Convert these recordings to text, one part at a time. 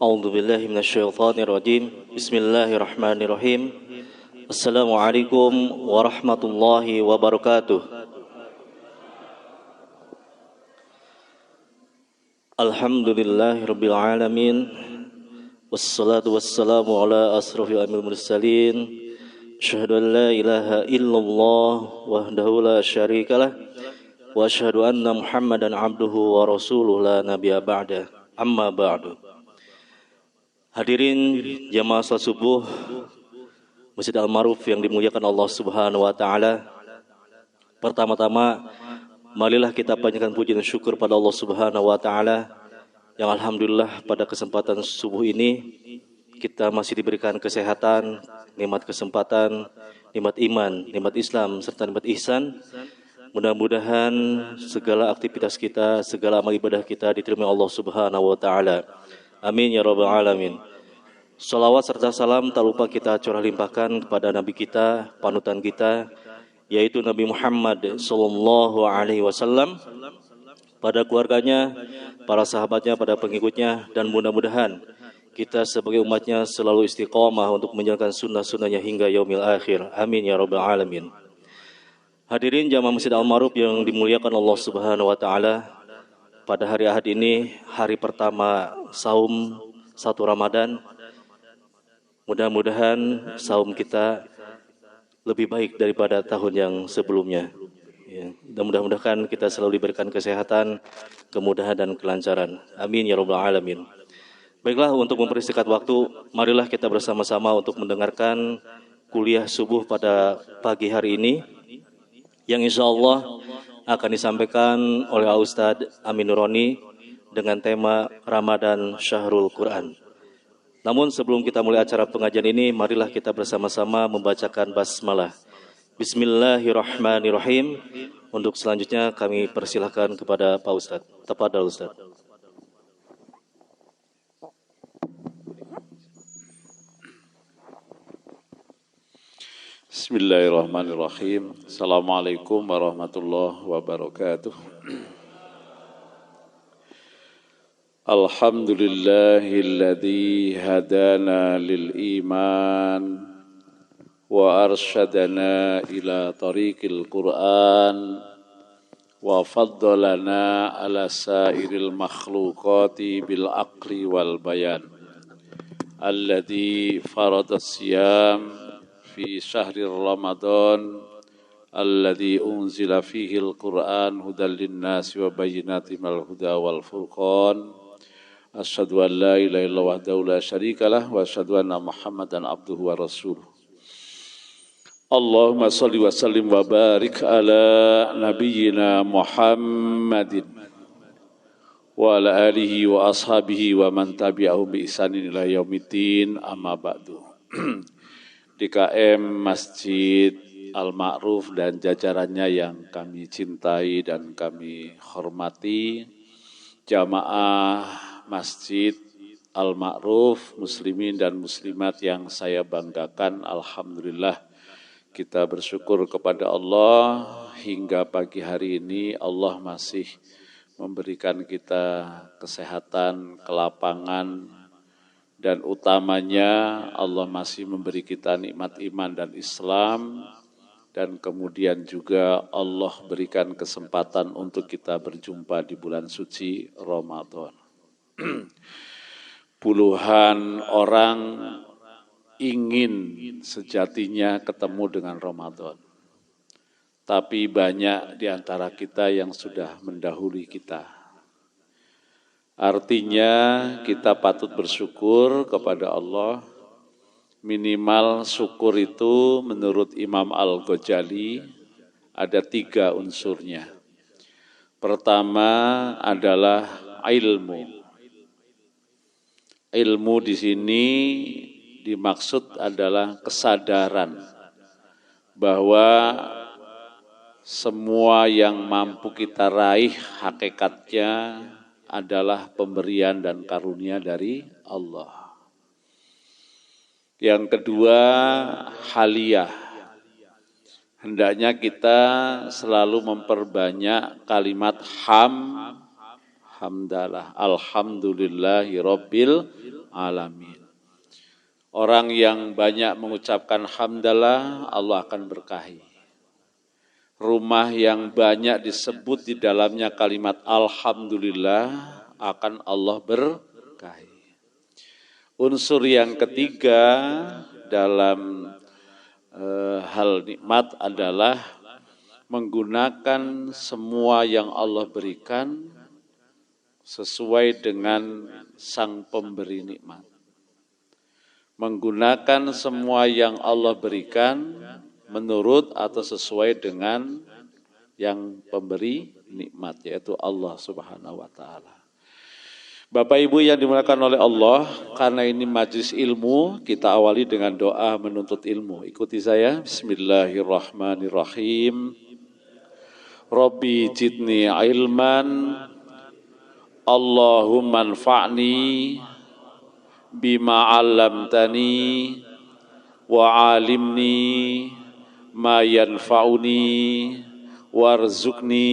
A'udzu billahi minasyaitonir rajim. Bismillahirrahmanirrahim. Assalamualaikum warahmatullahi wabarakatuh. Alhamdulillahirabbil alamin. Wassalatu wassalamu ala asrofil mursalin. Asyhadu an la ilaha illallah wahdahu la syarikalah wa asyhadu anna Muhammadan abduhu wa rasuluhu la nabiyya ba'da. Amma ba'du. Hadirin jamaah salat subuh Masjid Al-Ma'ruf yang dimuliakan Allah Subhanahu wa taala. Pertama-tama marilah kita panjatkan puji dan syukur pada Allah Subhanahu wa taala yang alhamdulillah pada kesempatan subuh ini kita masih diberikan kesehatan, nikmat kesempatan, nikmat iman, nikmat Islam serta nikmat ihsan. Mudah-mudahan segala aktivitas kita, segala amal ibadah kita diterima Allah Subhanahu wa taala. Amin ya rabbal alamin. Salawat serta salam tak lupa kita curah limpahkan kepada Nabi kita, panutan kita, yaitu Nabi Muhammad sallallahu alaihi wasallam, pada keluarganya, para sahabatnya, pada pengikutnya, dan mudah-mudahan kita sebagai umatnya selalu istiqomah untuk menjalankan sunnah-sunnahnya hingga yaumil akhir. Amin ya rabbal alamin. Hadirin jamaah Masjid Al-Ma'ruf yang dimuliakan Allah Subhanahu wa taala. Pada hari Ahad ini, hari pertama saum 1 Ramadan. Mudah-mudahan saum kita lebih baik daripada tahun yang sebelumnya. Ya, dan mudah-mudahan kita selalu diberikan kesehatan, kemudahan dan kelancaran. Amin ya rabbal alamin. Baiklah, untuk mempersingkat waktu, marilah kita bersama-sama untuk mendengarkan kuliah subuh pada pagi hari ini yang insyaallah akan disampaikan oleh Ustadz Amin Nuroni dengan tema Ramadan Syahrul Quran. Namun sebelum kita mulai acara pengajian ini, marilah kita bersama-sama membacakan basmalah. Bismillahirrahmanirrahim. Untuk selanjutnya kami persilahkan kepada Pak Ustadz. Tafadhol Ustadz. Bismillahirrahmanirrahim. Assalamualaikum warahmatullahi wabarakatuh. Alhamdulillahilladzi hadana lil iman wa arsyadana ila tariqil Qur'an wa faddalana ala sairil makhluqati bil aqli wal bayan alladzi farada siyam fi syahri Ramadan alladzi unzila fihi al-Qur'an hudal lin-nasi wa bayyinatin minal huda wal furqan. Asyhadu an la ilaha illallah wahdahu la syarikalah wa asyhadu anna Muhammadan abduhu wa rasuluh. Allahumma shalli wa sallim wa barik ala nabiyyina Muhammadin wa ala alihi wa ashabihi wa man tabi'ahum bi ihsanin ila yaumiddin, amma ba'du. DKM Masjid Al-Ma'ruf dan jajarannya yang kami cintai dan kami hormati, jamaah Masjid Al-Ma'ruf, muslimin dan muslimat yang saya banggakan, alhamdulillah kita bersyukur kepada Allah hingga pagi hari ini Allah masih memberikan kita kesehatan, kelapangan, dan utamanya Allah masih memberi kita nikmat iman dan Islam, dan kemudian juga Allah berikan kesempatan untuk kita berjumpa di bulan suci Ramadan. Puluhan orang ingin sejatinya ketemu dengan Ramadan, tapi banyak di antara kita yang sudah mendahului kita. Artinya kita patut bersyukur kepada Allah. Minimal syukur itu menurut Imam Al-Ghazali ada 3 unsurnya. Pertama adalah ilmu. Ilmu di sini dimaksud adalah kesadaran bahwa semua yang mampu kita raih hakikatnya adalah pemberian dan karunia dari Allah. Yang kedua, haliyah. Hendaknya kita selalu memperbanyak kalimat hamdalah. Alhamdulillahi rabbil alamin. Orang yang banyak mengucapkan hamdalah, Allah akan berkahi. Rumah yang banyak disebut di dalamnya kalimat alhamdulillah, akan Allah berkahi. Unsur yang ketiga dalam hal nikmat adalah menggunakan semua yang Allah berikan sesuai dengan sang pemberi nikmat. Menggunakan semua yang Allah berikan menurut atau sesuai dengan yang pemberi nikmat, yaitu Allah Subhanahu wa Ta'ala. Bapak Ibu yang dimuliakan oleh Allah, karena ini majlis ilmu, kita awali dengan doa menuntut ilmu. Ikuti saya. Bismillahirrahmanirrahim. Rabbi zidni ilman, Allahumma anfa'ni bima 'allamtani wa 'alimni ma yanfa'uni warzuqni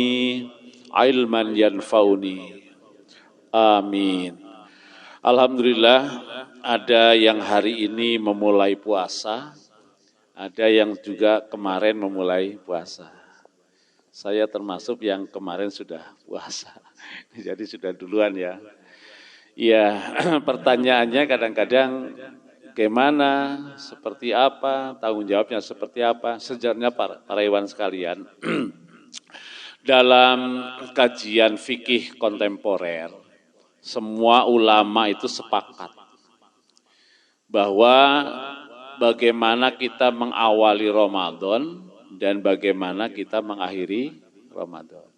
ilman yanfa'uni. Amin. Alhamdulillah, ada yang hari ini memulai puasa, ada yang juga kemarin memulai puasa. Saya termasuk yang kemarin sudah puasa, jadi sudah duluan ya. Ya, pertanyaannya kadang-kadang bagaimana, seperti apa, tanggung jawabnya seperti apa. Sejarahnya para ikhwan sekalian, dalam kajian fikih kontemporer, semua ulama itu sepakat bahwa bagaimana kita mengawali Ramadan dan bagaimana kita mengakhiri Ramadan.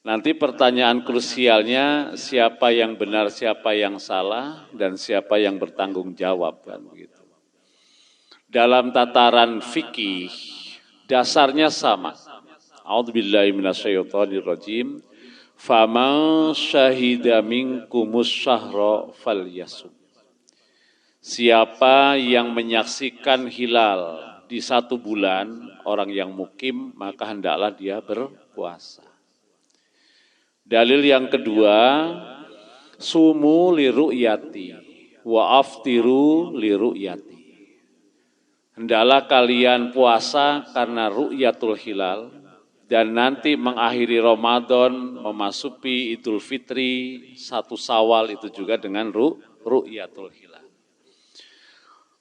Nanti pertanyaan krusialnya siapa yang benar, siapa yang salah, dan siapa yang bertanggung jawab, kan begitu. Dalam tataran fikih dasarnya sama. A'udzubillahi minasyaitonirrajim. Faman syahida minkumus syahra falyasum. Siapa yang menyaksikan hilal di 1 bulan, orang yang mukim, maka hendaklah dia berpuasa. Dalil yang kedua, sumu li ru'yati wa aftiru li ru'yati. Hendaklah kalian puasa karena ru'yatul hilal, dan nanti mengakhiri Ramadan, memasuki Idul Fitri, 1 Syawal itu juga dengan ru'yatul hilal.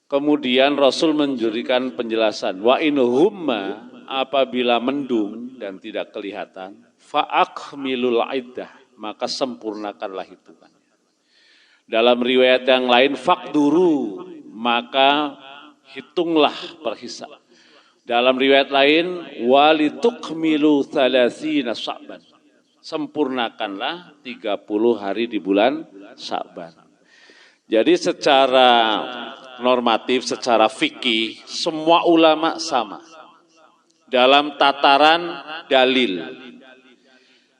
Kemudian Rasul menjadikan penjelasan, wa in humma, apabila mendung dan tidak kelihatan, fa'akmilul iddah, maka sempurnakanlah hitungannya. Dalam riwayat yang lain, faqduru, maka hitunglah perhisab. Dalam riwayat lain, walitukmilu 30 Sya'ban, sempurnakanlah 30 hari di bulan Sya'ban. Jadi secara normatif, secara fikih, semua ulama sama dalam tataran dalil.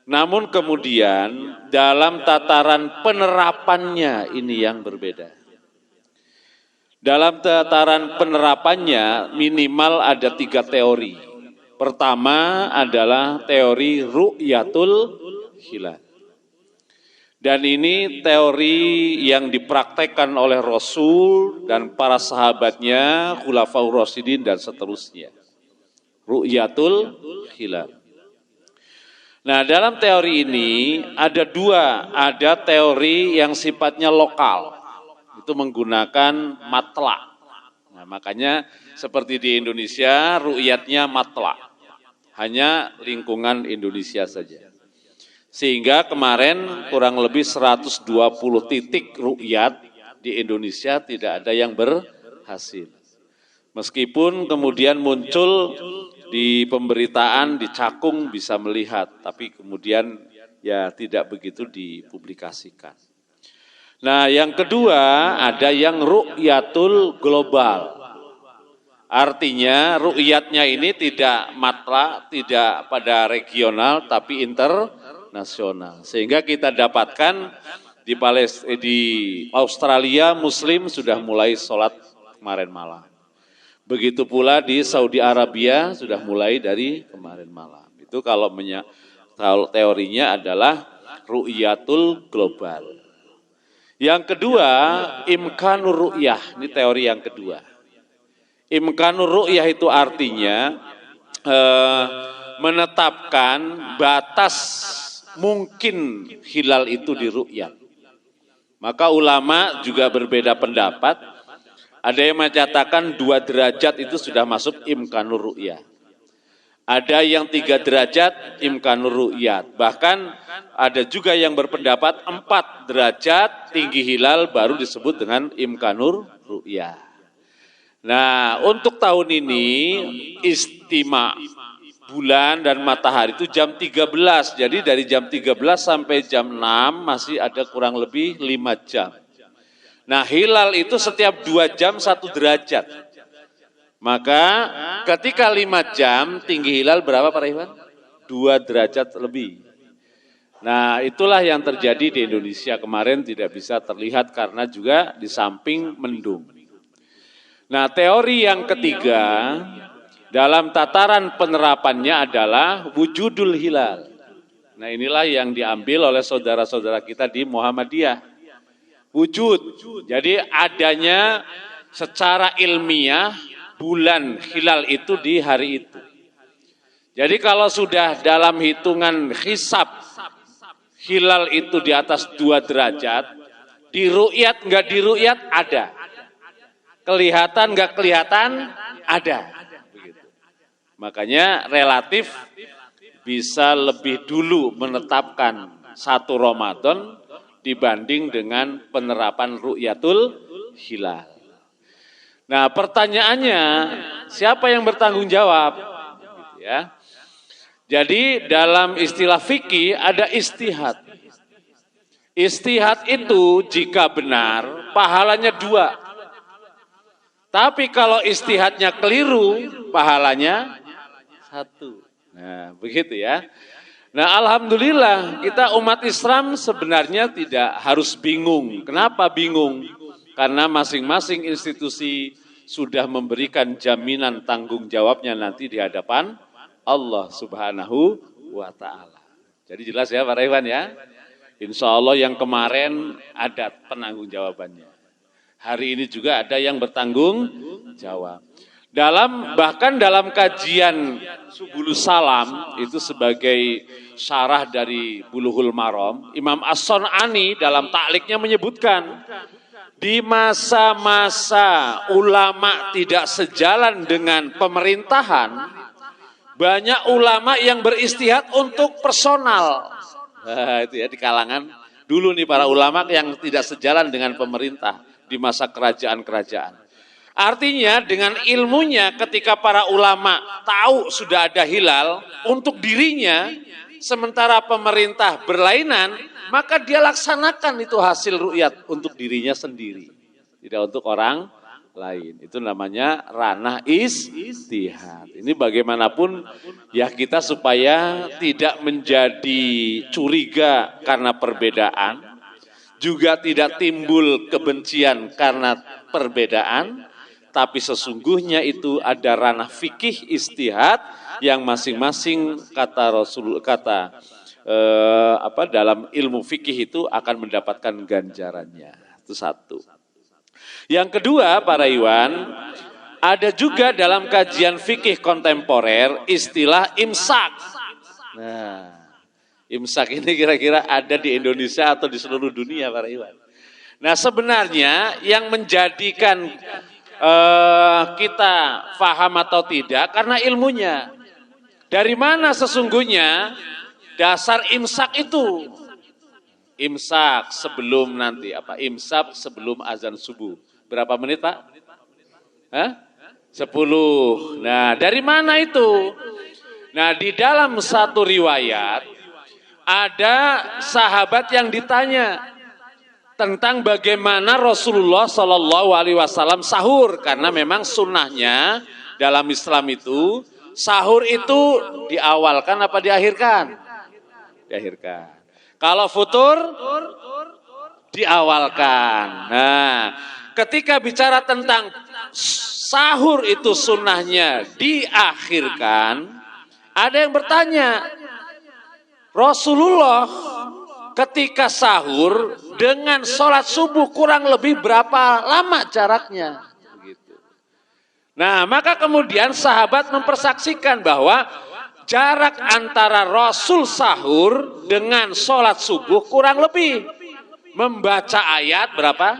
Namun kemudian dalam tataran penerapannya ini yang berbeda. Dalam tataran penerapannya minimal ada 3 teori. Pertama adalah teori ru'yatul hilal. Dan ini teori yang dipraktekkan oleh Rasul dan para sahabatnya, Khulafaur Rasyidin dan seterusnya. Ru'yatul hilal. Nah, dalam teori ini ada 2, ada teori yang sifatnya lokal, itu menggunakan matla. Nah, makanya seperti di Indonesia, ru'yatnya matla, hanya lingkungan Indonesia saja. Sehingga kemarin kurang lebih 120 titik ru'yat di Indonesia tidak ada yang berhasil. Meskipun kemudian muncul di pemberitaan, di Cakung bisa melihat, tapi kemudian ya tidak begitu dipublikasikan. Nah, yang kedua ada yang ru'yatul global. Artinya ru'yatnya ini tidak matla, tidak pada regional, tapi internasional. Sehingga kita dapatkan di Australia Muslim sudah mulai sholat kemarin malam. Begitu pula di Saudi Arabia sudah mulai dari kemarin malam. Itu kalau teorinya adalah ru'yatul global. Yang kedua, imkanur ru'yah. Ini teori yang kedua. Imkanur ru'yah itu artinya menetapkan batas mungkin hilal itu di ru'yat. Maka ulama juga berbeda pendapat. Ada yang menyatakan 2 derajat itu sudah masuk imkanur ru'yah. Ada yang 3 derajat imkanur ru'yat. Bahkan ada juga yang berpendapat 4 derajat tinggi hilal baru disebut dengan imkanur ru'yah. Nah, untuk tahun ini istima bulan dan matahari itu jam 13. Jadi dari jam 13 sampai jam 6 masih ada kurang lebih 5 jam. Nah, hilal itu setiap 2 jam 1 derajat. Maka ketika 5 jam tinggi hilal berapa Pak Iwan? 2 derajat lebih. Nah, itulah yang terjadi di Indonesia kemarin, tidak bisa terlihat karena juga di samping mendung. Nah, teori yang ketiga dalam tataran penerapannya adalah wujudul hilal. Nah, inilah yang diambil oleh saudara-saudara kita di Muhammadiyah. Wujud. Jadi adanya secara ilmiah bulan hilal itu di hari itu. Jadi kalau sudah dalam hitungan hisab hilal itu di atas 2 derajat, di ru'yat enggak di ru'yat ada. Kelihatan enggak kelihatan ada. Begitu. Makanya relatif bisa lebih dulu menetapkan 1 Ramadan dibanding dengan penerapan ru'yatul hilal. Nah, pertanyaannya, siapa yang bertanggung jawab? Ya. Jadi dalam istilah fikih ada istihad. Istihad itu jika benar, pahalanya 2. Tapi kalau istihadnya keliru, pahalanya 1. Nah, begitu ya. Nah, alhamdulillah kita umat Islam sebenarnya tidak harus bingung. Kenapa bingung? Karena masing-masing institusi sudah memberikan jaminan tanggung jawabnya nanti di hadapan Allah Subhanahu wa Ta'ala. Jadi jelas ya Pak Iwan ya. Insya Allah yang kemarin ada penanggung jawabannya. Hari ini juga ada yang bertanggung jawab. Bahkan dalam kajian Subulus Salam itu sebagai syarah dari Bulughul Maram, Imam As-Sun'ani dalam ta'liknya menyebutkan di masa-masa ulama tidak sejalan dengan pemerintahan, banyak ulama yang beristihad untuk personal. Nah, itu ya di kalangan dulu nih para ulama yang tidak sejalan dengan pemerintah di masa kerajaan-kerajaan. Artinya dengan ilmunya ketika para ulama tahu sudah ada hilal untuk dirinya, sementara pemerintah berlainan, maka dia laksanakan itu hasil ru'yat untuk dirinya sendiri. Tidak untuk orang lain. Itu namanya ranah istihad. Ini bagaimanapun ya kita supaya tidak menjadi curiga karena perbedaan, juga tidak timbul kebencian karena perbedaan, tapi sesungguhnya itu ada ranah fikih istihad yang masing-masing dalam ilmu fikih itu akan mendapatkan ganjarannya. Itu 1. Yang kedua, para Iwan, ada juga dalam kajian fikih kontemporer istilah imsak. Nah, imsak ini kira-kira ada di Indonesia atau di seluruh dunia, para Iwan. Nah, sebenarnya yang menjadikan kita paham atau tidak karena ilmunya. Dari mana sesungguhnya dasar imsak itu? Imsak sebelum imsak sebelum azan subuh. Berapa menit, Pak? 10. Nah, dari mana itu? Nah, di dalam satu riwayat ada sahabat yang ditanya tentang bagaimana Rasulullah SAW sahur, karena memang sunnahnya dalam Islam itu sahur itu diawalkan apa diakhirkan? Diakhirkan. Kalau futur diawalkan. Nah, ketika bicara tentang sahur itu sunnahnya diakhirkan, ada yang bertanya, Rasulullah ketika sahur dengan sholat subuh kurang lebih berapa lama jaraknya? Begitu. Nah, maka kemudian sahabat mempersaksikan bahwa jarak antara Rasul sahur dengan sholat subuh kurang lebih membaca ayat berapa?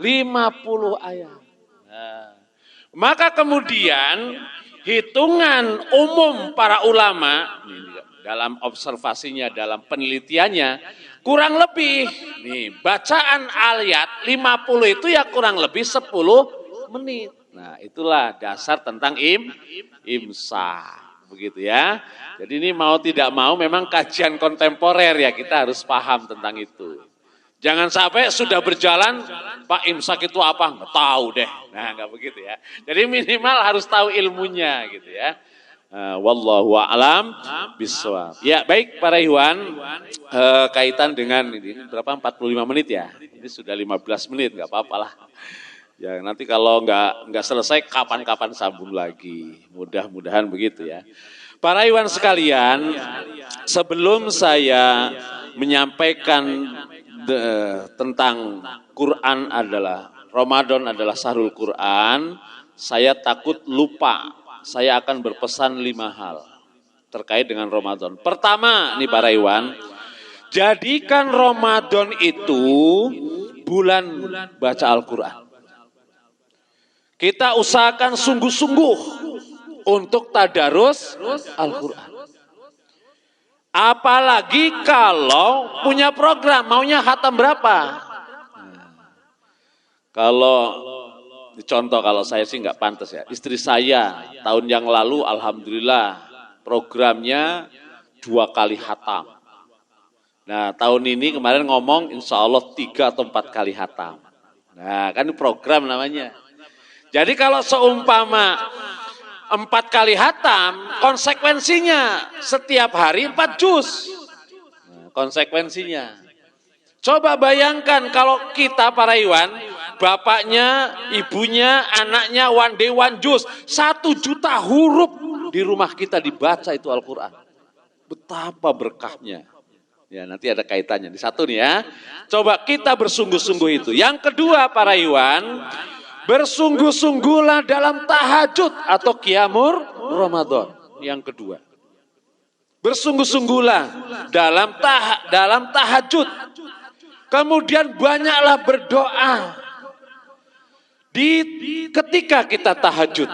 50 ayat. Nah, maka kemudian hitungan umum para ulama dalam observasinya, dalam penelitiannya, kurang lebih nih bacaan ayat 50 itu ya kurang lebih 10 menit. Nah, itulah dasar tentang imsak. Begitu ya. Jadi ini mau tidak mau memang kajian kontemporer ya, kita harus paham tentang itu. Jangan sampai sudah berjalan, Pak imsak itu apa? Nggak tahu deh. Nah, nggak begitu ya. Jadi minimal harus tahu ilmunya gitu ya. Wallahu a'lam bishawab. Ya, baik para ikhwan, kaitan dengan ini berapa? 45 menit ya. Ini sudah 15 menit, nggak apa-apa lah. Ya, nanti kalau nggak selesai kapan-kapan sambung lagi. Mudah-mudahan begitu ya. Para ikhwan sekalian, sebelum saya menyampaikan tentang Quran Ramadan adalah Syahrul Quran, saya takut lupa. Saya akan berpesan 5 hal terkait dengan Ramadan. Pertama nih para ikhwan, jadikan Ramadan itu bulan baca Al-Quran. Kita usahakan sungguh-sungguh untuk tadarus Al-Quran. Apalagi kalau punya program, maunya khatam berapa? Kalau contoh, kalau saya sih nggak pantas ya. Istri saya tahun yang lalu alhamdulillah programnya 2 kali khatam. Nah tahun ini kemarin ngomong insya Allah 3 atau 4 kali khatam. Nah kan program namanya. Jadi kalau seumpama 4 kali khatam, konsekuensinya setiap hari 4 juz. Nah, konsekuensinya. Coba bayangkan kalau kita para ikhwan, bapaknya, ibunya, anaknya one day one juz, 1 juta huruf di rumah kita dibaca itu Al-Quran. Betapa berkahnya. Ya nanti ada kaitannya. Di satu nih ya. Coba kita bersungguh-sungguh itu. Yang kedua para ikhwan, bersungguh-sungguhlah dalam tahajud atau qiyamul Ramadan. Yang kedua. Bersungguh-sungguhlah dalam tahajud. Kemudian banyaklah berdoa. Ketika kita tahajud.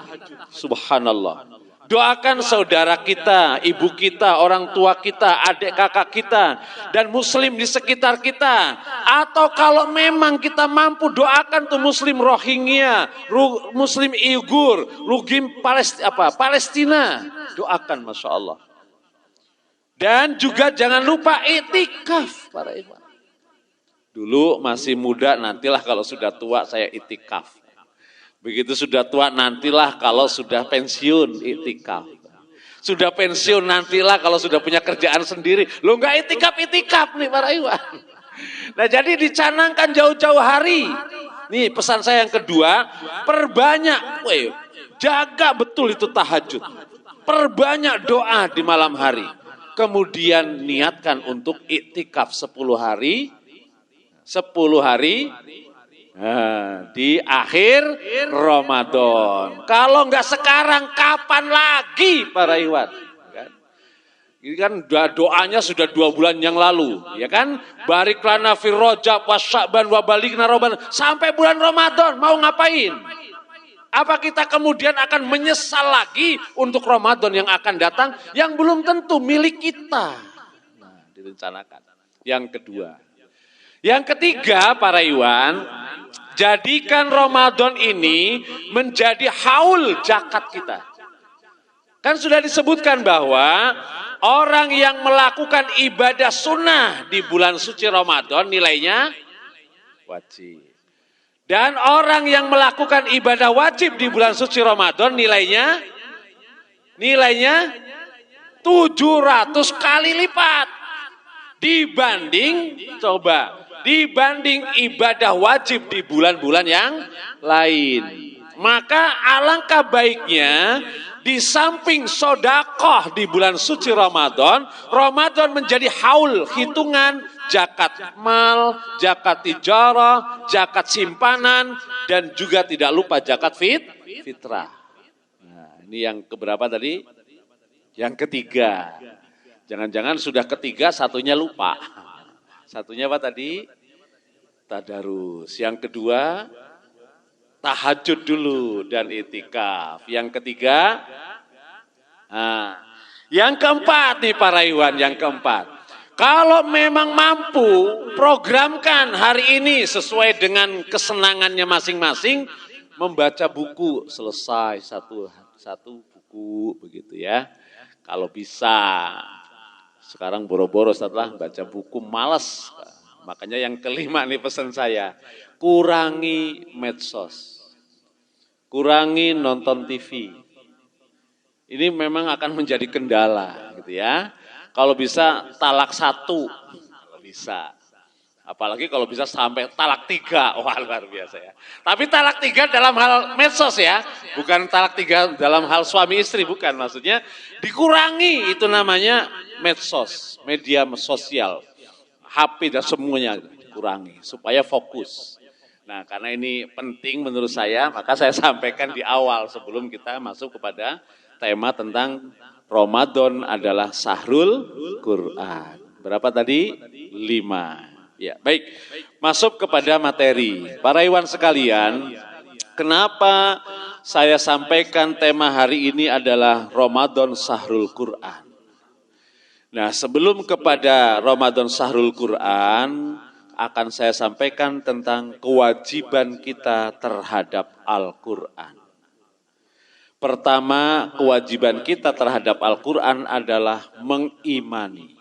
Subhanallah. Doakan saudara kita, ibu kita, orang tua kita, adik kakak kita, dan muslim di sekitar kita. Atau kalau memang kita mampu, doakan tuh muslim Rohingya, muslim Uyghur, Palestina. Doakan, Masya Allah. Dan juga jangan lupa itikaf para ikhwan. Dulu masih muda, nantilah kalau sudah tua saya itikaf. Begitu sudah tua nantilah kalau sudah pensiun itikaf. Sudah pensiun nantilah kalau sudah punya kerjaan sendiri. Lo enggak itikaf nih para ikhwan. Nah jadi dicanangkan jauh-jauh hari. Nih pesan saya yang kedua, perbanyak, jaga betul itu tahajud. Perbanyak doa di malam hari. Kemudian niatkan untuk itikaf 10 hari. 10 hari. Nah, di akhir Ramadan. Kalau enggak sekarang, kapan lagi para ikhwan? Ini kan doanya sudah 2 bulan yang lalu, ya kan? Barik lana fi Rajab wa Sya'ban wa balighna Ramadan. Sampai bulan Ramadan mau ngapain? Apa kita kemudian akan menyesal lagi untuk Ramadan yang akan datang yang belum tentu milik kita? Nah, direncanakan. Yang kedua. Yang ketiga para ikhwan, jadikan Ramadan ini menjadi haul zakat kita. Kan sudah disebutkan bahwa orang yang melakukan ibadah sunnah di bulan suci Ramadan nilainya wajib. Dan orang yang melakukan ibadah wajib di bulan suci Ramadan nilainya 700 kali lipat. Dibanding ibadah wajib di bulan-bulan yang lain. Maka alangkah baiknya di samping sedekah di bulan suci Ramadan, Ramadan menjadi haul, hitungan zakat mal, zakat tijarah, zakat simpanan, dan juga tidak lupa zakat fitrah. Nah, ini yang keberapa tadi? Yang ketiga. Jangan-jangan sudah ketiga, satunya lupa. Satunya apa tadi? Tadarus. Yang kedua, tahajud dulu dan itikaf. Yang ketiga, yang keempat nih para Iwan, yang keempat. Kalau memang mampu, programkan hari ini sesuai dengan kesenangannya masing-masing, membaca buku selesai satu buku begitu ya. Kalau bisa, sekarang boro-boro setelah baca buku malas. Makanya yang kelima nih pesan saya, kurangi medsos, kurangi nonton TV. Ini memang akan menjadi kendala gitu ya. Kalau bisa talak 1, kalau bisa. Apalagi kalau bisa sampai talak 3, wah luar biasa ya. Tapi talak 3 dalam hal medsos ya, bukan talak 3 dalam hal suami istri, bukan. Maksudnya dikurangi itu namanya medsos, media sosial, HP dan semuanya dikurangi supaya fokus. Nah karena ini penting menurut saya, maka saya sampaikan di awal sebelum kita masuk kepada tema tentang Ramadan adalah Sahrul Quran. Berapa tadi? 5. Ya, baik. Masuk kepada materi. Para Iwan sekalian, kenapa saya sampaikan tema hari ini adalah Ramadan Sahrul Quran? Nah, sebelum kepada Ramadan Sahrul Quran, akan saya sampaikan tentang kewajiban kita terhadap Al-Quran. Pertama, kewajiban kita terhadap Al-Quran adalah mengimani.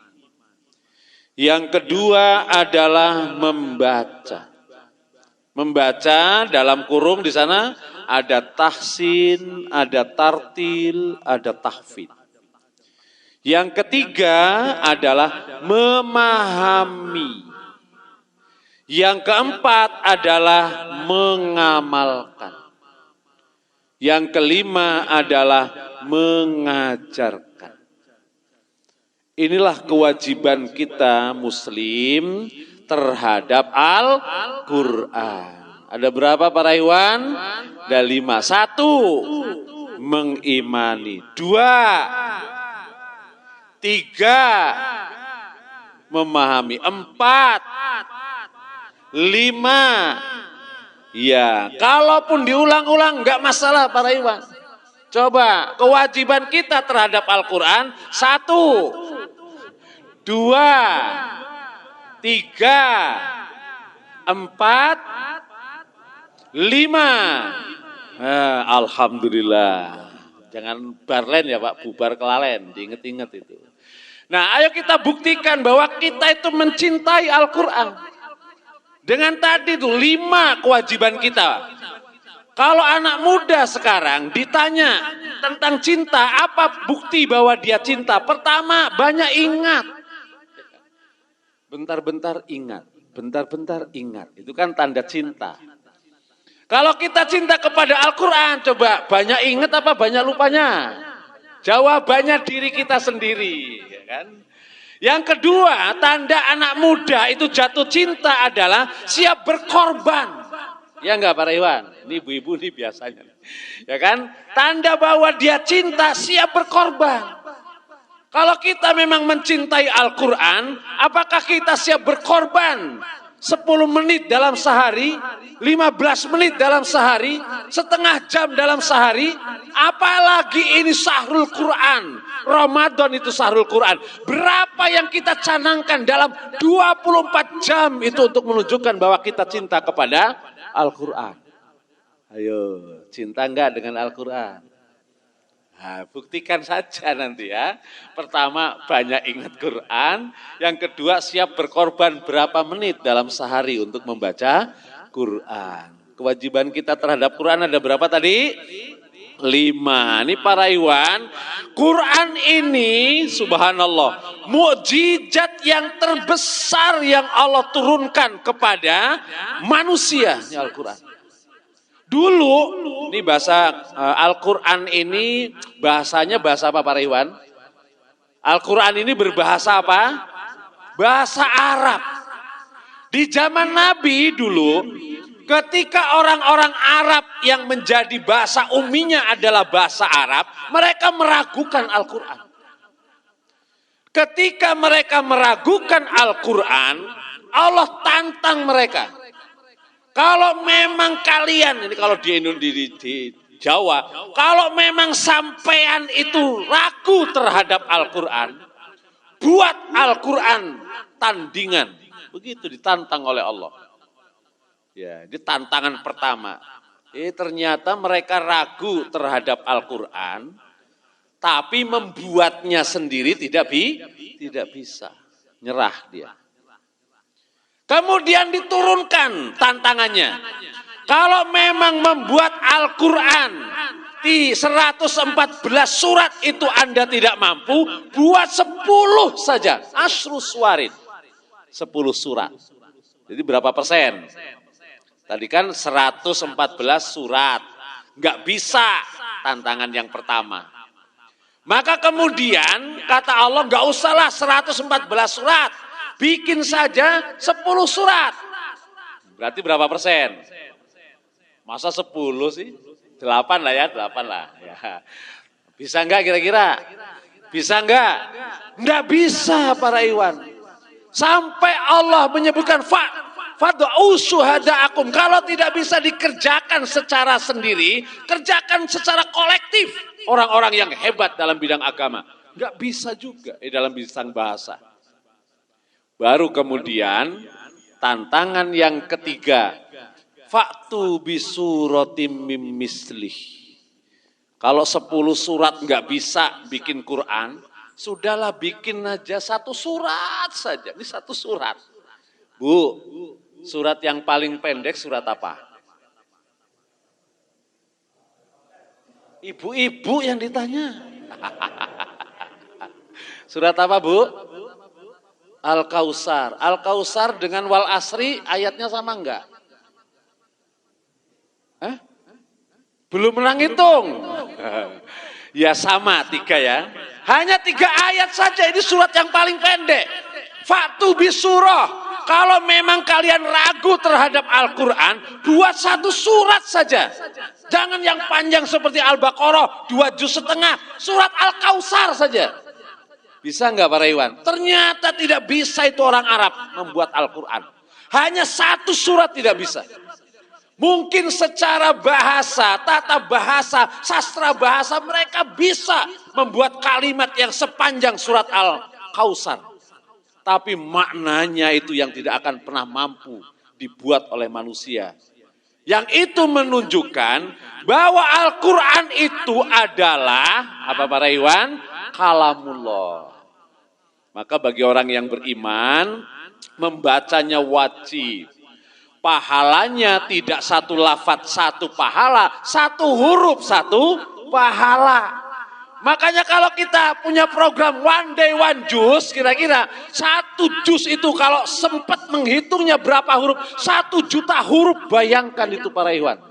Yang kedua adalah membaca. Membaca dalam kurung di sana ada tahsin, ada tartil, ada tahfidz. Yang ketiga adalah memahami. Yang keempat adalah mengamalkan. Yang kelima adalah mengajarkan. Inilah kewajiban kita muslim terhadap Al-Quran. Ada berapa para Iwan? Ada 5. 1, mengimani. 2, 3, memahami. 4, 5, ya, kalaupun diulang-ulang enggak masalah para Iwan. Coba, kewajiban kita terhadap Al-Quran 1, 2, 3, 4, 5. Alhamdulillah. Jangan barlen ya Pak, bubar kelalen, diinget-inget itu. Nah, ayo kita buktikan bahwa kita itu mencintai Al-Quran. Dengan tadi tuh 5 kewajiban kita. Kalau anak muda sekarang ditanya tentang cinta, apa bukti bahwa dia cinta? Pertama, banyak ingat. Bentar-bentar ingat, bentar-bentar ingat. Itu kan tanda cinta. Kalau kita cinta kepada Al-Quran, coba banyak ingat apa banyak lupanya? Jawabannya diri kita sendiri, ya kan? Yang kedua, tanda anak muda itu jatuh cinta adalah siap berkorban. Ya enggak para Iwan? Ini ibu-ibu nih biasanya. Ya kan? Tanda bahwa dia cinta, siap berkorban. Kalau kita memang mencintai Al-Quran, apakah kita siap berkorban? 10 menit dalam sehari, 15 menit dalam sehari, setengah jam dalam sehari, apalagi ini Sahrul Quran. Ramadan itu Sahrul Quran. Berapa yang kita canangkan dalam 24 jam itu untuk menunjukkan bahwa kita cinta kepada Al-Quran. Ayo, cinta enggak dengan Al-Quran? Nah, buktikan saja nanti ya. Pertama, banyak ingat Quran. Yang kedua, siap berkorban berapa menit dalam sehari untuk membaca Quran. Kewajiban kita terhadap Quran ada berapa tadi? 5. Ini para Iwan, Quran ini subhanallah, mukjizat yang terbesar yang Allah turunkan kepada manusia. Ini Al-Quran. Dulu, ini bahasa Al-Quran ini bahasanya bahasa apa para Iwan? Al-Quran ini berbahasa apa? Bahasa Arab. Di zaman Nabi dulu, ketika orang-orang Arab yang menjadi bahasa umminya adalah bahasa Arab, mereka meragukan Al-Quran. Ketika mereka meragukan Al-Quran, Allah tantang mereka. Kalau memang kalian, ini kalau di Jawa, kalau memang sampean itu ragu terhadap Al-Quran, buat Al-Quran tandingan. Begitu ditantang oleh Allah. Ya, ini tantangan pertama. Ternyata mereka ragu terhadap Al-Quran, tapi membuatnya sendiri tidak bisa. Nyerah dia. Kemudian diturunkan tantangannya. Kalau memang membuat Al-Quran di 114 surat itu Anda tidak mampu, buat 10 saja. Asyru suwarin. 10 surat. Jadi berapa persen? Tadi kan 114 surat. Nggak bisa tantangan yang pertama. Maka kemudian kata Allah nggak usahlah 114 surat. Bikin saja 10 surat. Berarti berapa persen? Masa 10 sih? 8 lah ya, 8 lah. Ya. Bisa enggak kira-kira? Bisa enggak? Enggak bisa para Iwan. Sampai Allah menyebutkan fad'u syuhada'akum. Kalau tidak bisa dikerjakan secara sendiri, kerjakan secara kolektif. Orang-orang yang hebat dalam bidang agama. Enggak bisa juga dalam bidang bahasa. Baru kemudian tantangan yang ketiga, faktu bisuratim mim mislih. Kalau 10 surat nggak bisa bikin Quran, sudahlah bikin aja 1 surat saja. Ini 1 surat. Bu, surat yang paling pendek surat apa? Ibu-ibu yang ditanya. Surat apa, Bu? Al-Kausar. Al-Kausar dengan wal asri ayatnya sama enggak? Belum pernah ngitung. Ya sama 3 ya. Hanya 3 ayat saja, ini surat yang paling pendek. Faktu bisurah. Kalau memang kalian ragu terhadap Al-Quran, buat 1 surat saja. Jangan yang panjang seperti Al-Baqarah, 2 juz setengah. Surat Al-Kausar saja. Bisa enggak para Iwan? Ternyata tidak bisa itu orang Arab membuat Al-Quran. Hanya 1 surat tidak bisa. Mungkin secara bahasa, tata bahasa, sastra bahasa mereka bisa membuat kalimat yang sepanjang surat Al-Kausar. Tapi maknanya itu yang tidak akan pernah mampu dibuat oleh manusia. Yang itu menunjukkan bahwa Al-Quran itu adalah, apa para Iwan? Kalamullah. Maka bagi orang yang beriman, membacanya wajib. Pahalanya tidak 1 lafaz 1 pahala, 1 huruf 1 pahala. Makanya kalau kita punya program one day one juz, kira-kira 1 juz itu kalau sempat menghitungnya berapa huruf, 1 juta huruf, bayangkan itu para Ikhwan.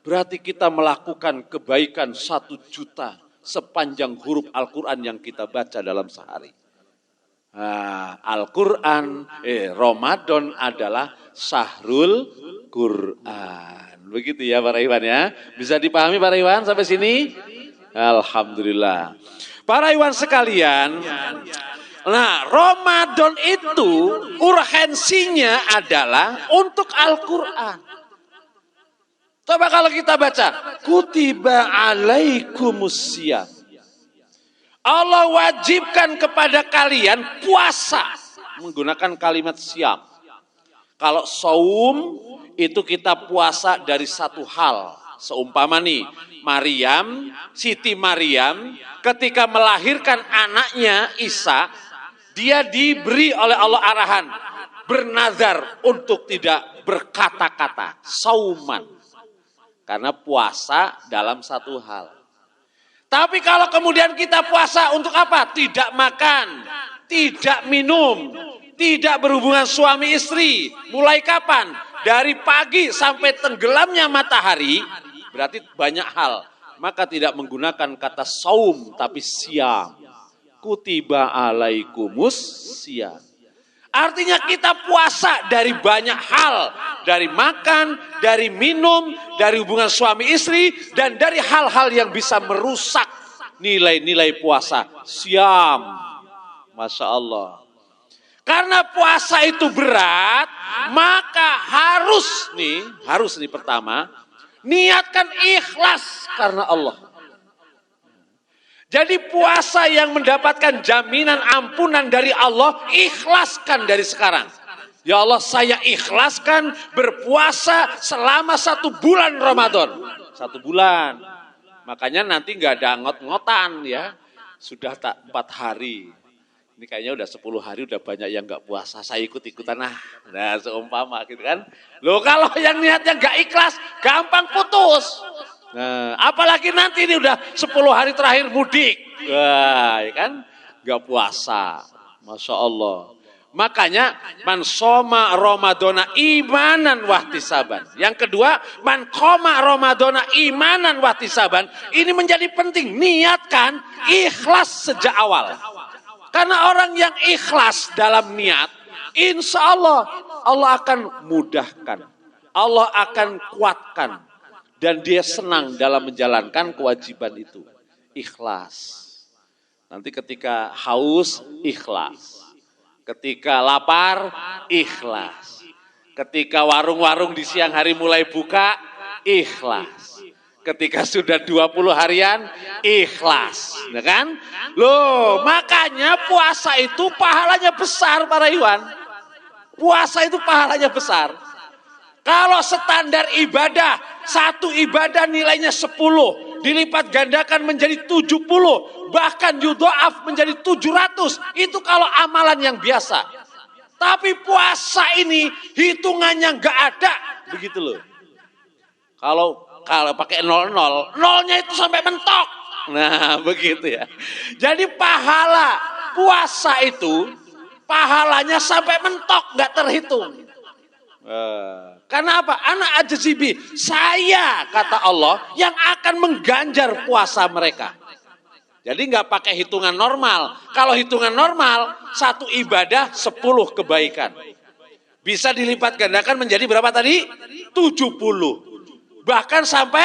Berarti kita melakukan kebaikan 1 juta sepanjang huruf Al-Quran yang kita baca dalam sehari. Al-Quran, Ramadan adalah Syahrul Quran. Begitu ya para Iwan ya. Bisa dipahami para Iwan sampai sini? Alhamdulillah. Para Iwan sekalian, nah Ramadan itu urgensinya adalah untuk Al-Quran. Coba kalau kita baca, kutiba alaikumusiyam. Allah wajibkan kepada kalian puasa menggunakan kalimat siam. Kalau saum itu kita puasa dari 1 hal. Seumpama nih, Siti Maryam ketika melahirkan anaknya Isa, dia diberi oleh Allah arahan bernazar untuk tidak berkata-kata, sauman. Karena puasa dalam 1 hal. Tapi kalau kemudian kita puasa untuk apa? Tidak makan, tidak minum, tidak berhubungan suami istri. Mulai kapan? Dari pagi sampai tenggelamnya matahari, berarti banyak hal. Maka tidak menggunakan kata saum, tapi siam. Kutiba alaikumus siam. Artinya kita puasa dari banyak hal. Dari makan, dari minum, dari hubungan suami istri, dan dari hal-hal yang bisa merusak nilai-nilai puasa. Siam. Masya Allah. Karena puasa itu berat, maka harus nih pertama, niatkan ikhlas karena Allah. Jadi puasa yang mendapatkan jaminan ampunan dari Allah, ikhlaskan dari sekarang. Ya Allah, saya ikhlaskan berpuasa selama 1 bulan Ramadan. 1 bulan. Makanya nanti nggak ada ngot-ngotan ya. Sudah tak 4 hari. Ini kayaknya udah 10 hari udah banyak yang nggak puasa. Saya ikut-ikutan nah seumpama gitu kan. Loh kalau yang niatnya nggak ikhlas, gampang putus. Nah, apalagi nanti ini udah 10 hari terakhir mudik. Wah, ya kan? Nggak puasa. Masya Allah. Makanya man soma Ramadana imanan wahtisaban. Yang kedua, man qoma Ramadana imanan wahtisaban. Ini menjadi penting, niatkan ikhlas sejak awal. Karena orang yang ikhlas dalam niat, insya Allah Allah akan mudahkan, Allah akan kuatkan, dan dia senang dalam menjalankan kewajiban itu. Ikhlas. Nanti ketika haus, ikhlas. Ketika lapar, ikhlas. Ketika warung-warung di siang hari mulai buka, ikhlas. Ketika sudah 20 harian, ikhlas. Ya kan? Loh, makanya puasa itu pahalanya besar para Iwan. Puasa itu pahalanya besar. Kalau standar ibadah, 1 ibadah nilainya 10, dilipat gandakan menjadi 70, bahkan yudha'af menjadi 700. Itu kalau amalan yang biasa. Tapi puasa ini hitungannya nggak ada, begitu loh. Kalau pakai 00, nolnya itu sampai mentok. Nah, begitu ya. Jadi pahala puasa itu pahalanya sampai mentok, nggak terhitung. Karena apa? Ana ajzibi, saya kata Allah yang akan mengganjar puasa mereka. Jadi nggak pakai hitungan normal. Kalau hitungan normal, 1 ibadah 10 kebaikan. Bisa dilipat gandakan menjadi berapa tadi? 70. Bahkan sampai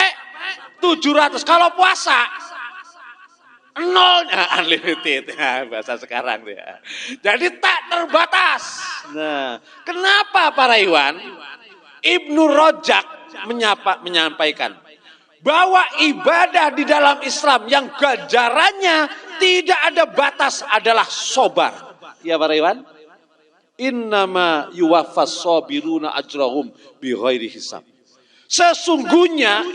700. Kalau puasa, 0 unlimited. Nah, bahasa sekarang ya. Jadi tak terbatas. Nah, kenapa para Iwan? Ibnu Rajab menyampaikan bahwa ibadah di dalam Islam yang ganjarannya tidak ada batas adalah sobar. Ya para Iwan? Innama yuwaffas sabiruna ajrahum bighairi hisab. Sesungguhnya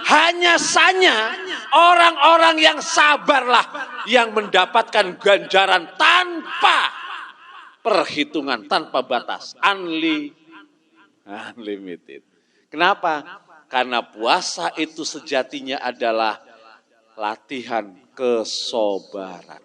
hanya saja orang-orang yang sabarlah yang mendapatkan ganjaran tanpa perhitungan, tanpa batas, unlimited. Kenapa? Karena puasa itu sejatinya adalah latihan kesobaran.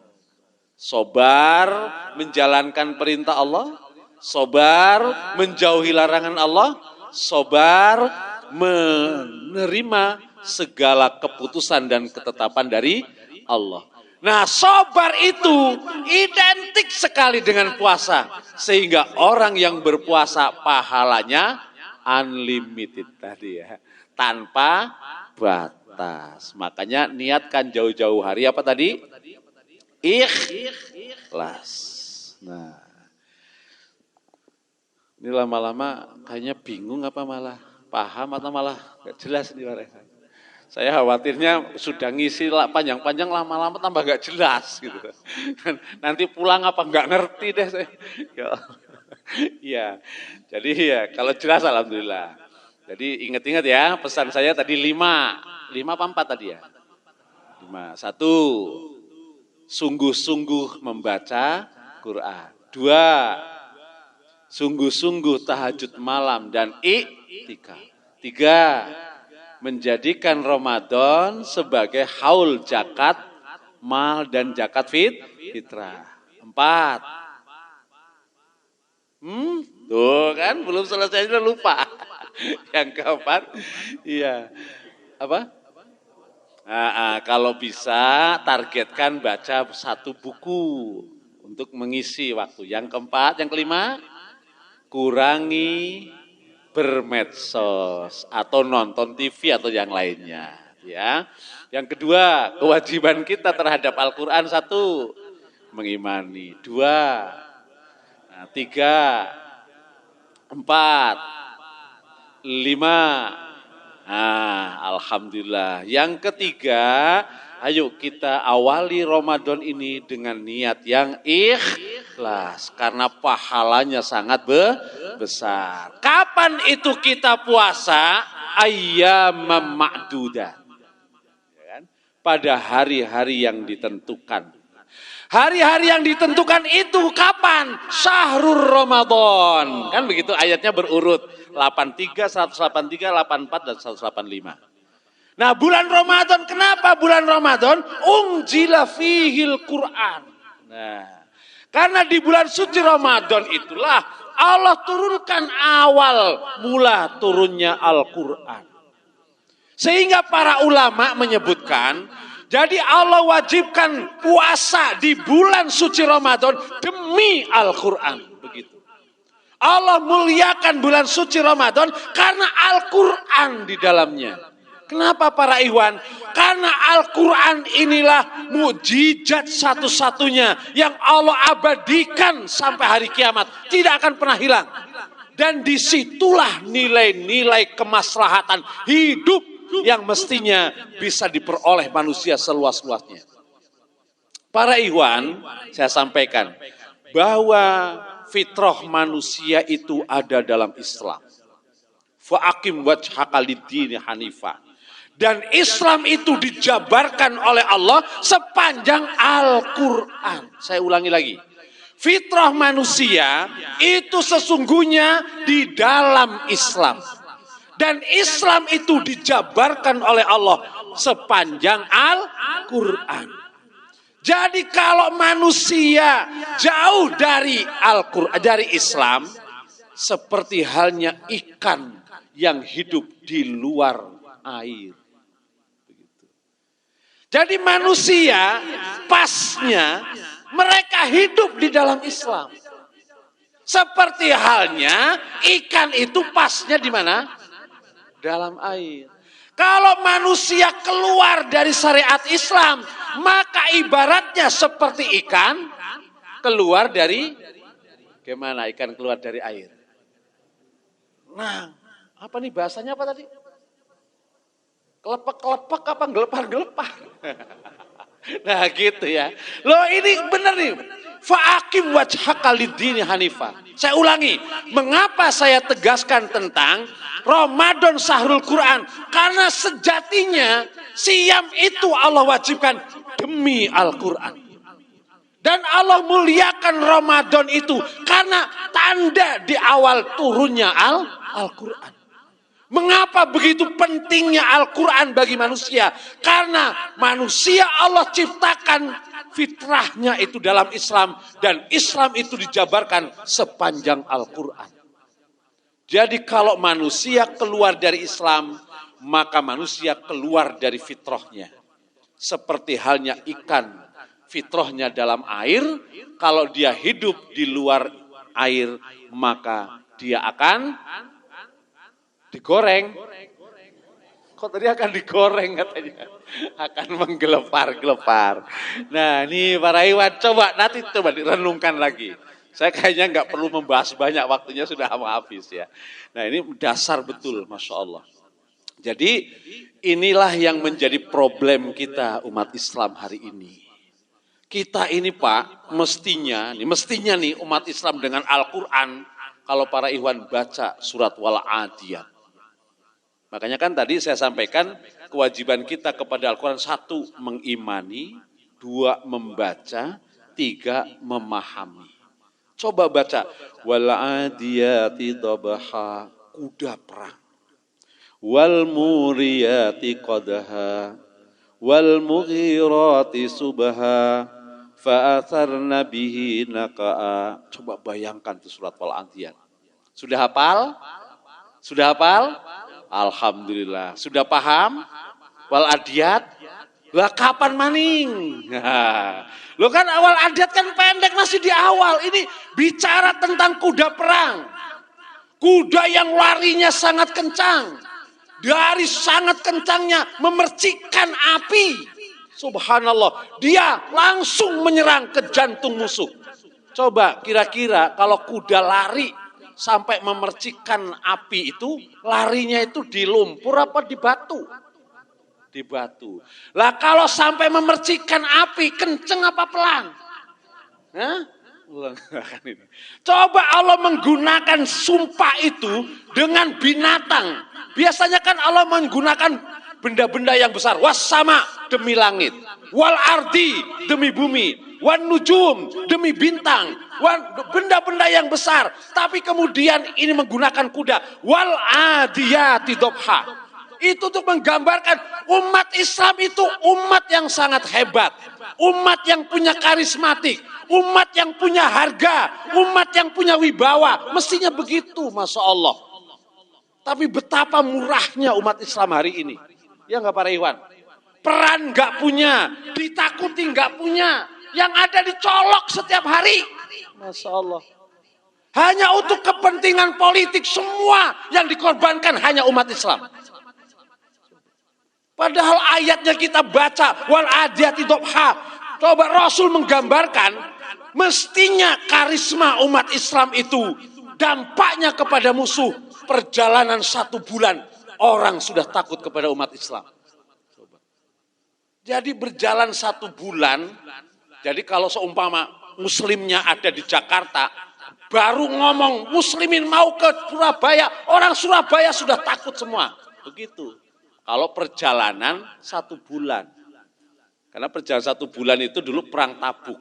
Sobar menjalankan perintah Allah, sobar menjauhi larangan Allah, sobar menerima segala keputusan dan ketetapan dari Allah. Nah, sobar itu identik sekali dengan puasa. Sehingga orang yang berpuasa pahalanya unlimited tadi ya. Tanpa batas. Makanya niatkan jauh-jauh hari apa tadi? Ikhlas. Nah, ini lama-lama kayaknya bingung apa malah paham atau malah gak jelas nih mereka. Saya khawatirnya sudah ngisi panjang-panjang lama-lama tambah gak jelas gitu. Nanti pulang apa gak ngerti deh saya. Ya, jadi ya kalau jelas alhamdulillah. Jadi ingat-ingat ya pesan saya tadi 5 apa 4 tadi ya? 5. 1, sungguh-sungguh membaca Quran. 2, sungguh-sungguh tahajud malam dan i'tikaf. 3, menjadikan Ramadan sebagai haul zakat mal dan zakat fitrah. 4, tuh kan belum selesai sudah lupa. Yang keempat, iya apa? Kalau bisa targetkan baca 1 buku untuk mengisi waktu. Yang keempat, yang kelima, kurangi bermedsos atau nonton TV atau yang lainnya. Ya. Yang kedua, kewajiban kita terhadap Al-Quran, satu, mengimani. Dua, tiga, empat, lima. Alhamdulillah. Yang ketiga, ayo kita awali Ramadan ini dengan niat yang ikhlas. Karena pahalanya sangat besar. Kapan itu kita puasa? Ayyamam ma'dudah. Pada hari-hari yang ditentukan. Hari-hari yang ditentukan itu kapan? Syahrul Ramadan. Kan begitu ayatnya berurut. 83, 183, 84, dan 185. Nah, bulan Ramadan, kenapa bulan Ramadan? Unzila fihil Quran. Nah, karena di bulan suci Ramadan itulah Allah turunkan awal mula turunnya Al-Quran. Sehingga para ulama menyebutkan, jadi Allah wajibkan puasa di bulan suci Ramadan demi Al-Quran. Begitu. Allah muliakan bulan suci Ramadan karena Al-Quran di dalamnya. Kenapa para ikhwan? Karena Al-Quran inilah mukjizat satu-satunya yang Allah abadikan sampai hari kiamat. Tidak akan pernah hilang. Dan disitulah nilai-nilai kemaslahatan hidup yang mestinya bisa diperoleh manusia seluas-luasnya. Para ikhwan, saya sampaikan bahwa fitrah manusia itu ada dalam Islam. Fa'akim wajhaka lid-dini hanifah. Dan Islam itu dijabarkan oleh Allah sepanjang Al-Quran. Saya ulangi lagi. Fitrah manusia itu sesungguhnya di dalam Islam. Dan Islam itu dijabarkan oleh Allah sepanjang Al-Quran. Jadi kalau manusia jauh dari Al-Quran, dari Islam, seperti halnya ikan yang hidup di luar air. Begitu. Jadi manusia pasnya mereka hidup di dalam Islam. Seperti halnya ikan itu pasnya di mana? Dalam air. Kalau manusia keluar dari syariat Islam, maka ibaratnya seperti ikan keluar dari, gimana ikan keluar dari air? Nah, apa nih bahasanya apa tadi? Kelepek-kelepek apa gelepar-gelepar? Nah gitu ya. Loh ini benar nih. Fa'akim wajhaka lid-dini hanifah. Saya ulangi, mengapa saya tegaskan tentang Ramadan Syahrul Quran? Karena sejatinya siam itu Allah wajibkan demi Al-Quran. Dan Allah muliakan Ramadan itu karena tanda di awal turunnya Al-Quran. Mengapa begitu pentingnya Al-Quran bagi manusia? Karena manusia Allah ciptakan fitrahnya itu dalam Islam. Dan Islam itu dijabarkan sepanjang Al-Quran. Jadi kalau manusia keluar dari Islam, maka manusia keluar dari fitrahnya. Seperti halnya ikan, fitrahnya dalam air. Kalau dia hidup di luar air, maka dia akan digoreng. Kok tadi akan digoreng katanya? Akan menggelepar-gelepar. Nah ini para ikhwan, coba direnungkan lagi. Saya kayaknya nggak perlu membahas banyak, waktunya sudah habis ya. Nah ini dasar betul, Masya Allah. Jadi inilah yang menjadi problem kita umat Islam hari ini. Kita ini Pak, mestinya nih umat Islam dengan Al-Quran, kalau para ikhwan baca surat Wal-Adiyat. Makanya kan tadi saya sampaikan kewajiban kita kepada Al-Quran, 1 mengimani, 2 membaca, 3 memahami. Coba baca Wal-Adiyati Dhabaha, kuda perang. Wal Muriyati Qadha, Wal Mughirati Subha, Fa'atharna bihi naqa'a. Coba bayangkan tuh surat Wal-Adiyat. Sudah hafal? Sudah hafal? Alhamdulillah. Sudah paham? Wal-Adiyat? Lah kapan maning? Lo kan awal adat kan pendek masih di awal. Ini bicara tentang kuda perang. Kuda yang larinya sangat kencang. Dari sangat kencangnya memercikkan api. Subhanallah. Dia langsung menyerang ke jantung musuh. Coba kira-kira kalau kuda lari sampai memercikkan api itu, larinya itu di lumpur apa di batu? Di batu. Lah kalau sampai memercikkan api, kenceng apa pelan? Hah? Coba Allah menggunakan sumpah itu dengan binatang. Biasanya kan Allah menggunakan benda-benda yang besar. Was sama demi langit. Wal ardi demi bumi. Wan nujum demi bintang. Benda-benda yang besar. Tapi kemudian ini menggunakan kuda. Wal adiyati dobha. Itu untuk menggambarkan umat Islam itu umat yang sangat hebat. Umat yang punya karismatik. Umat yang punya harga. Umat yang punya wibawa. Mestinya begitu, Masya Allah. Tapi betapa murahnya umat Islam hari ini. Ya nggak para Iwan? Peran nggak punya. Ditakuti nggak punya. Yang ada dicolok setiap hari. Masya Allah. Hanya untuk kepentingan politik semua yang dikorbankan hanya umat Islam. Padahal ayatnya kita baca wal adiyati dobha. Coba Rasul menggambarkan mestinya karisma umat Islam itu dampaknya kepada musuh perjalanan 1 bulan orang sudah takut kepada umat Islam. Jadi berjalan 1 bulan. Jadi kalau seumpama muslimnya ada di Jakarta, baru ngomong muslimin mau ke Surabaya, orang Surabaya sudah takut semua. Begitu. Kalau perjalanan 1 bulan. Karena perjalanan 1 bulan itu dulu perang Tabuk.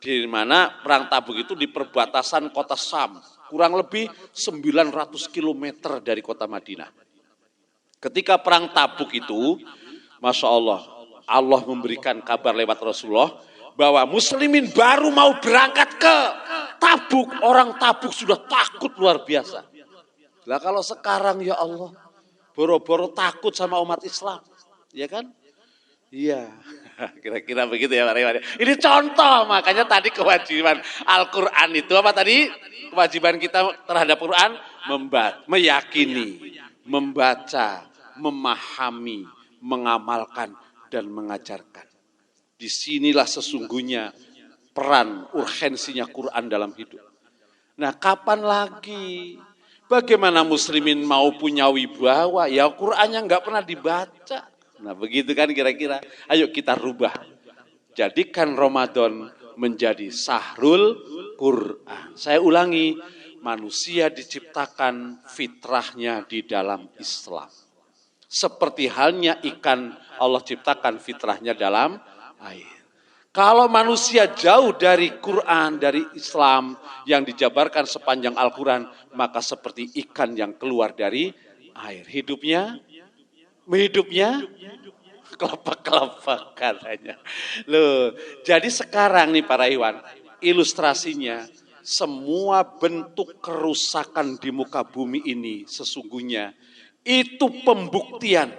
Di mana perang Tabuk itu di perbatasan kota Sam. Kurang lebih 900 km dari kota Madinah. Ketika perang Tabuk itu, Masya Allah, Allah memberikan kabar lewat Rasulullah, bahwa muslimin baru mau berangkat ke Tabuk. Orang Tabuk sudah takut luar biasa. Lah kalau sekarang ya Allah, boro-boro takut sama umat Islam, ya kan? Iya, kira-kira begitu ya Pak Rewan. Ini contoh, makanya tadi kewajiban Al-Quran itu apa tadi? Kewajiban kita terhadap Quran, meyakini, membaca, memahami, mengamalkan, dan mengajarkan. Disinilah sesungguhnya peran urgensinya Quran dalam hidup. Nah, kapan lagi? Bagaimana muslimin mau punya wibawa? Ya Qur'annya nggak pernah dibaca. Nah begitu kan kira-kira. Ayo kita rubah. Jadikan Ramadan menjadi sahrul Qur'an. Saya ulangi, manusia diciptakan fitrahnya di dalam Islam. Seperti halnya ikan, Allah ciptakan fitrahnya dalam air. Kalau manusia jauh dari Quran, dari Islam yang dijabarkan sepanjang Al-Quran, maka seperti ikan yang keluar dari air. Hidupnya kelepak-kelepak katanya. Loh, jadi sekarang nih para Iwan, ilustrasinya semua bentuk kerusakan di muka bumi ini sesungguhnya itu pembuktian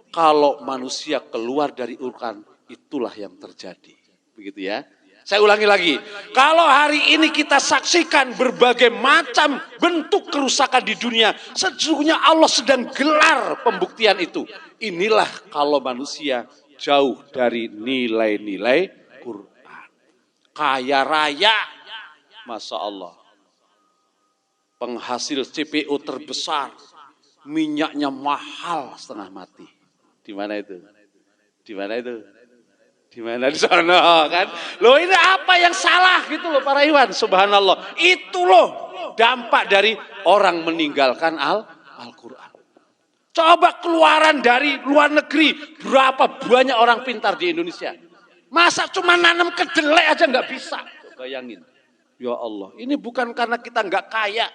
kalau manusia keluar dari Quran, itulah yang terjadi. Begitu ya. Saya ulangi lagi. Kalau hari ini kita saksikan berbagai macam bentuk kerusakan di dunia, sesungguhnya Allah sedang gelar pembuktian itu. Inilah kalau manusia jauh dari nilai-nilai Quran. Kaya raya, Masya Allah. Penghasil CPO terbesar, minyaknya mahal setengah mati. Di mana itu? Di mana itu? Di mana di sana kan? Loh ini apa yang salah gitu loh para Iwan, subhanallah. Itu loh dampak dari orang meninggalkan Al-Quran. Coba keluaran dari luar negeri, berapa banyak orang pintar di Indonesia. Masa cuma nanam kedelai aja nggak bisa? Bayangin. Ya Allah, ini bukan karena kita nggak kaya.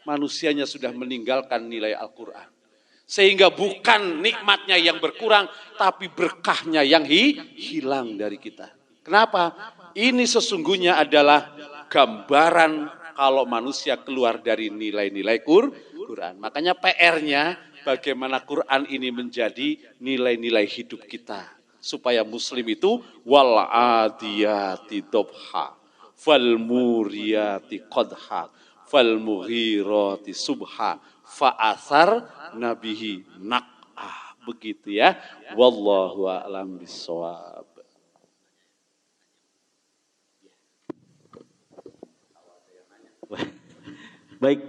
Manusianya sudah meninggalkan nilai Al-Quran. Sehingga bukan nikmatnya yang berkurang, tapi berkahnya yang hilang dari kita. Kenapa? Ini sesungguhnya adalah gambaran kalau manusia keluar dari nilai-nilai Quran. Makanya PR-nya bagaimana Quran ini menjadi nilai-nilai hidup kita. supaya muslim itu wal adiyati dobha, fal muriyati qadha, fal mughirati subha, fa asar nabihi naq'ah. Begitu ya. Wallahu a'lam bishawab. Baik,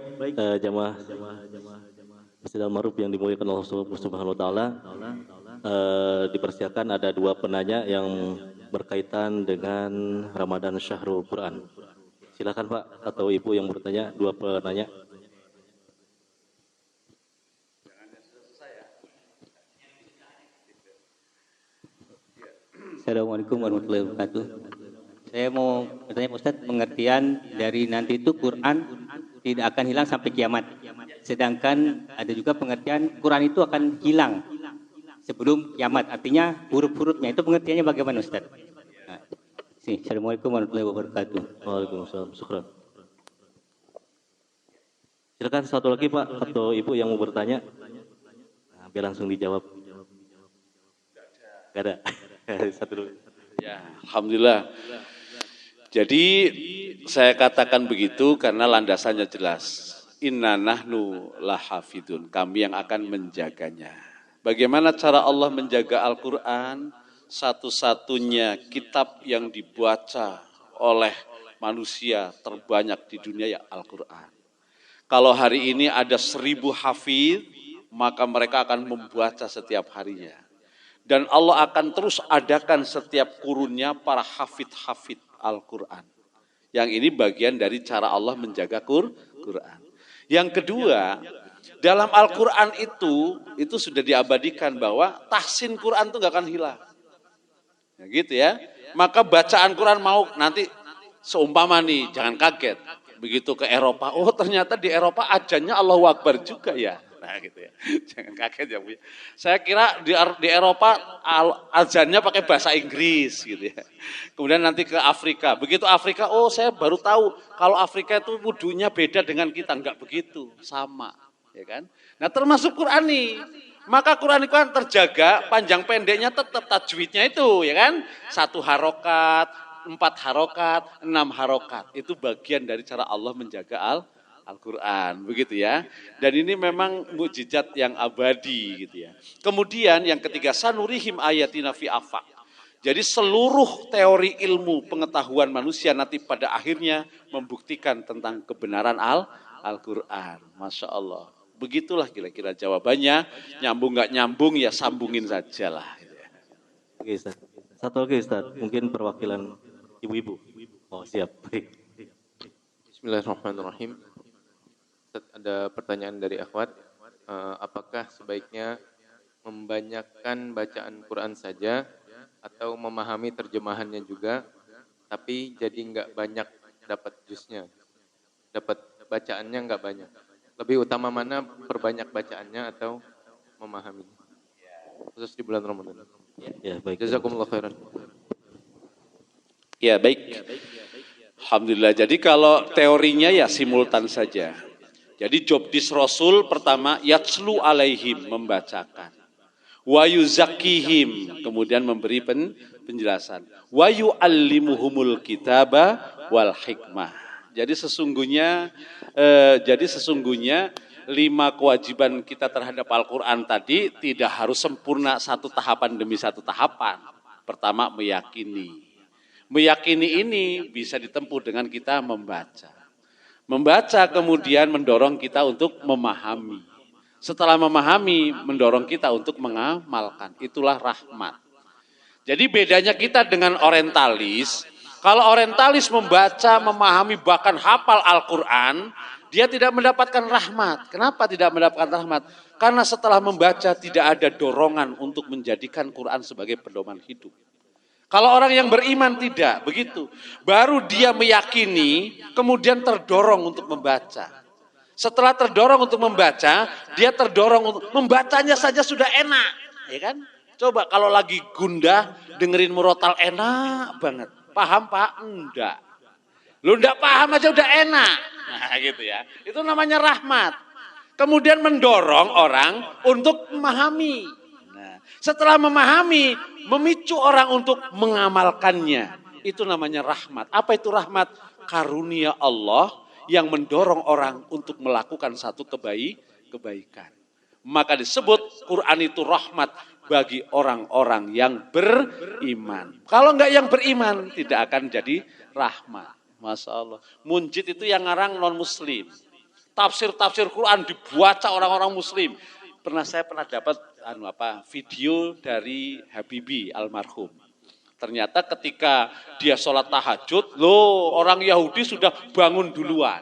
jamaah Masjid Al-Ma'ruf yang dimuliakan Allah Subhanahu wa taala. Dipersiapkan ada 2 penanya yang berkaitan dengan Ramadan Syahrul Quran. Silakan Pak atau Ibu yang bertanya, 2 penanya. Assalamualaikum warahmatullahi wabarakatuh. Saya mau bertanya Pak Ustadz, pengertian dari nanti itu Quran tidak akan hilang sampai kiamat. Sedangkan ada juga pengertian Quran itu akan hilang sebelum kiamat. Artinya huruf-hurufnya itu pengertiannya bagaimana Ustadz? Nah, Assalamualaikum warahmatullahi wabarakatuh. Waalaikumsalam. Syukran. Silakan satu lagi Pak atau Ibu yang mau bertanya. Nah, biar langsung dijawab. Gak ada. Satu dulu. Ya, alhamdulillah. Jadi saya katakan begitu karena landasannya jelas. Inna nahnu lahafidun, kami yang akan menjaganya. Bagaimana cara Allah menjaga Al-Quran? Satu-satunya kitab yang dibaca oleh manusia terbanyak di dunia ya Al-Quran. Kalau hari ini ada 1000 hafid, maka mereka akan membaca setiap harinya. Dan Allah akan terus adakan setiap kurunnya para hafid-hafid Al-Quran. Yang ini bagian dari cara Allah menjaga Quran. Yang kedua, dalam Al-Quran itu sudah diabadikan bahwa tahsin Quran itu gak akan hilang. Ya gitu ya. Maka bacaan Quran mau nanti seumpama nih, jangan kaget. Begitu ke Eropa, oh ternyata di Eropa ajannya Allahu Akbar juga ya. Nah gitu ya, jangan kaget ya Bu. Saya kira di Eropa azannya pakai bahasa Inggris gitu ya. Kemudian nanti ke Afrika, begitu Afrika, oh saya baru tahu kalau Afrika itu wudunya beda dengan kita, enggak begitu, sama, ya kan? Nah termasuk Quran nih, maka Quran itu kan terjaga, panjang pendeknya tetap tajwidnya itu, ya kan? 1 harokat, 4 harokat, 6 harokat, itu bagian dari cara Allah menjaga Al-Quran, begitu ya. Dan ini memang mukjizat yang abadi gitu ya. Kemudian yang ketiga, sanurihim ayatina fi afaq. Jadi seluruh teori ilmu pengetahuan manusia nanti pada akhirnya membuktikan tentang kebenaran Al-Quran. Masya Allah. Begitulah kira-kira jawabannya. Nyambung nggak nyambung ya sambungin saja lah. Gitu ya. Oke Ustaz. Satu lagi Ustaz, mungkin perwakilan ibu-ibu. Oh siap, baik. Bismillahirrahmanirrahim. Ada pertanyaan dari akhwat, apakah sebaiknya membanyakkan bacaan Quran saja atau memahami terjemahannya juga, tapi jadi nggak banyak dapat jusnya, dapat bacaannya nggak banyak. Lebih utama mana perbanyak bacaannya atau memahami? Khusus di bulan Ramadan. Ya, baik. Jazakumullah khairan. Ya baik. Alhamdulillah. Jadi kalau teorinya ya simultan saja. Jadi job dis Rasul pertama yatslu alaihim, membacakan. Wa yuzakkihim, kemudian memberi penjelasan. Wa yuallimuhumul kitaba wal hikmah. Jadi sesungguhnya 5 kewajiban kita terhadap Al-Quran tadi tidak harus sempurna satu tahapan demi satu tahapan. Pertama meyakini. Meyakini ini bisa ditempuh dengan kita membaca. Membaca kemudian mendorong kita untuk memahami. Setelah memahami, mendorong kita untuk mengamalkan. Itulah rahmat. Jadi bedanya kita dengan orientalis. Kalau orientalis membaca, memahami, bahkan hafal Al-Quran, dia tidak mendapatkan rahmat. Kenapa tidak mendapatkan rahmat? Karena setelah membaca tidak ada dorongan untuk menjadikan Quran sebagai pedoman hidup. Kalau orang yang beriman tidak, begitu. Baru dia meyakini, kemudian terdorong untuk membaca. Setelah terdorong untuk membaca, dia terdorong untuk membacanya saja sudah enak, ya kan? Coba kalau lagi gundah, dengerin murotal enak banget. Paham Pak? Enggak. Lu enggak paham aja udah enak. Nah gitu ya. Itu namanya rahmat. Kemudian mendorong orang untuk memahami. Setelah memahami, memicu orang untuk mengamalkannya. Itu namanya rahmat. Apa itu rahmat? Karunia Allah yang mendorong orang untuk melakukan satu kebaikan. Maka disebut Quran itu rahmat bagi orang-orang yang beriman. Kalau enggak yang beriman, tidak akan jadi rahmat. Masya Allah. Munjid itu yang ngarang non-muslim. Tafsir-tafsir Quran dibaca orang-orang muslim. Saya pernah dapat video dari Habibie almarhum. Ternyata ketika dia sholat tahajud, orang Yahudi sudah bangun duluan.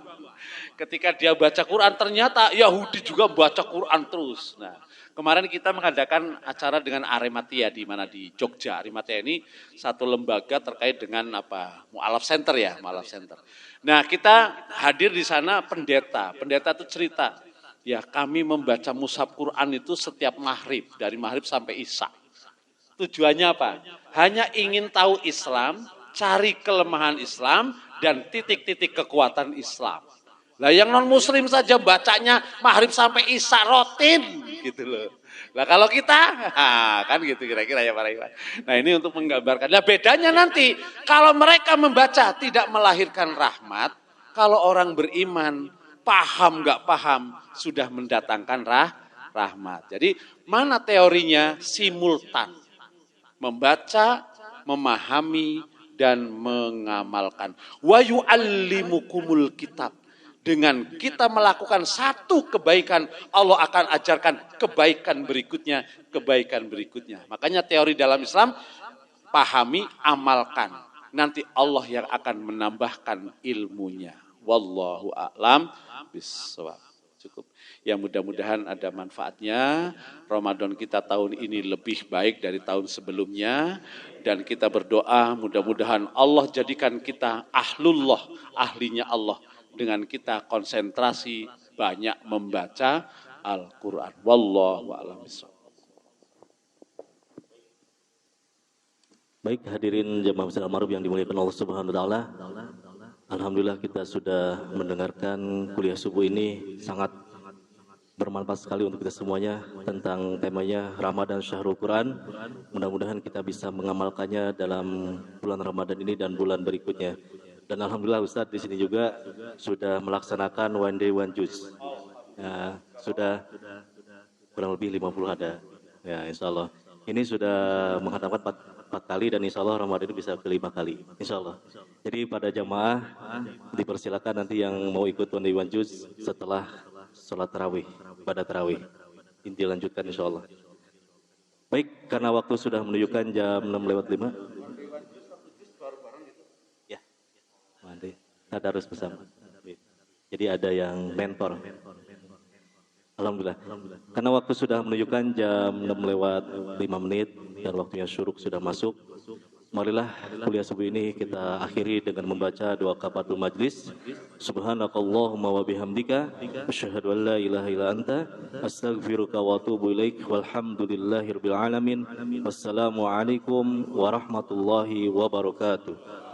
Ketika dia baca Quran, ternyata Yahudi juga baca Quran terus. Nah, kemarin kita mengadakan acara dengan Arimatia di mana di Jogja. Arimatia ini satu lembaga terkait dengan Mu'alaf Center ya, Mu'alaf Center. Nah, kita hadir di sana pendeta. Pendeta itu cerita, ya kami membaca mushaf Quran itu setiap maghrib, dari maghrib sampai isya. Tujuannya apa? Hanya ingin tahu Islam, cari kelemahan Islam, dan titik-titik kekuatan Islam. Lah yang non muslim saja bacanya maghrib sampai isya rutin gitu loh. Lah kalau kita kan gitu kira-kira ya para ikhwan. Nah ini untuk menggambarkan. Nah bedanya nanti kalau mereka membaca tidak melahirkan rahmat, kalau orang beriman paham enggak paham sudah mendatangkan rahmat. Jadi mana teorinya? Simultan. Membaca, memahami dan mengamalkan. Wa yu'allimukumul kitab. Dengan kita melakukan satu kebaikan, Allah akan ajarkan kebaikan berikutnya. Makanya teori dalam Islam, pahami, amalkan. Nanti Allah yang akan menambahkan ilmunya. Wallahu a'lam bishawab. Cukup. Ya mudah-mudahan ada manfaatnya. Ramadan kita tahun ini lebih baik dari tahun sebelumnya. Dan kita berdoa mudah-mudahan Allah jadikan kita ahlullah, ahlinya Allah. Dengan kita konsentrasi banyak membaca Al-Quran. Wallahu a'lam bishawab. Baik hadirin jamaah besar almarhum yang dimuliakan Allah Subhanahu wa taala. Alhamdulillah kita sudah mendengarkan kuliah subuh ini sangat bermanfaat sekali untuk kita semuanya tentang temanya Ramadan Syahrul Quran. Mudah-mudahan kita bisa mengamalkannya dalam bulan Ramadan ini dan bulan berikutnya. Dan alhamdulillah Ustadz di sini juga sudah melaksanakan one day one juice. Ya, sudah kurang lebih 50 ada. Ya, insya Allah. Ini sudah menghatamkan 4 kali dan insya Allah Ramadan itu bisa ke 5 kali. Insya Allah. Jadi pada jamaah dipersilakan nanti yang mau ikut one day one juice setelah sholat tarawih, pada tarawih. Inti lanjutkan insya Allah. Baik, karena waktu sudah menunjukkan jam 6:05. Nanti tadarus bersama. Jadi ada yang mentor. Alhamdulillah. Karena waktu sudah menunjukkan jam 6:05 dan waktunya syuruk sudah masuk. Marilah kuliah subuh ini kita akhiri dengan membaca doa kafaratul majlis. Subhanakallahumma wa bihamdika asyhadu an la ilaha illa anta astaghfiruka wa atubu ilaik. Walhamdulillahirabbil alamin. Wassalamualaikum warahmatullahi wabarakatuh.